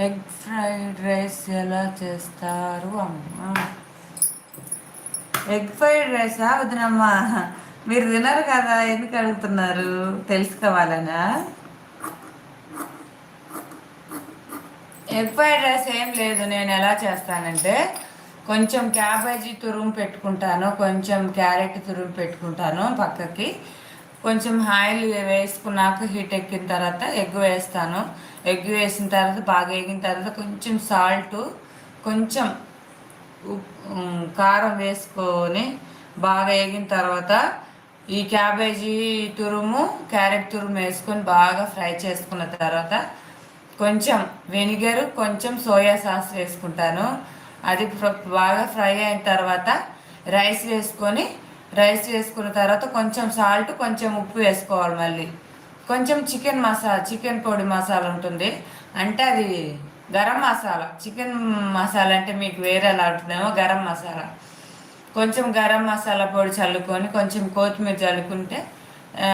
Egg fried rice ఎలా చేస్తారు అమ్మ? ఎగ్ ఫ్రైడ్ రైసా వదినమ్మా? మీరు తినరు కదా, ఎందుకు అడుగుతున్నారు? తెలుసుకోవాలనా? ఎగ్ ఫ్రైడ్ రైస్ ఏం లేదు. నేను ఎలా చేస్తానంటే కొంచెం క్యాబేజీ తురుము పెట్టుకుంటాను, కొంచెం క్యారెట్ తురుము పెట్టుకుంటాను పక్కకి. కొంచెం ఆయిల్ వేసుకున్నాక హీట్ ఎక్కిన తర్వాత ఎగ్ వేస్తాను. ఎగ్ వేసిన తర్వాత బాగా వేగిన తర్వాత కొంచెం సాల్టు, కొంచెం కారం వేసుకొని బాగా వేగిన తర్వాత ఈ క్యాబేజీ తురుము, క్యారెట్ తురుము వేసుకొని బాగా ఫ్రై చేసుకున్న తర్వాత కొంచెం వెనిగర్, కొంచెం సోయా సాస్ వేసుకుంటాను. అది బాగా ఫ్రై అయిన తర్వాత రైస్ వేసుకున్న తర్వాత కొంచెం సాల్ట్, కొంచెం ఉప్పు వేసుకోవాలి. మళ్ళీ కొంచెం చికెన్ పొడి మసాలా ఉంటుంది, అంటే అది గరం మసాలా. చికెన్ మసాలా అంటే మీకు వేరేలా ఉంటుందేమో, గరం మసాలా. కొంచెం గరం మసాలా పొడి చల్లుకొని కొంచెం కొత్తిమీర చల్లుకుంటే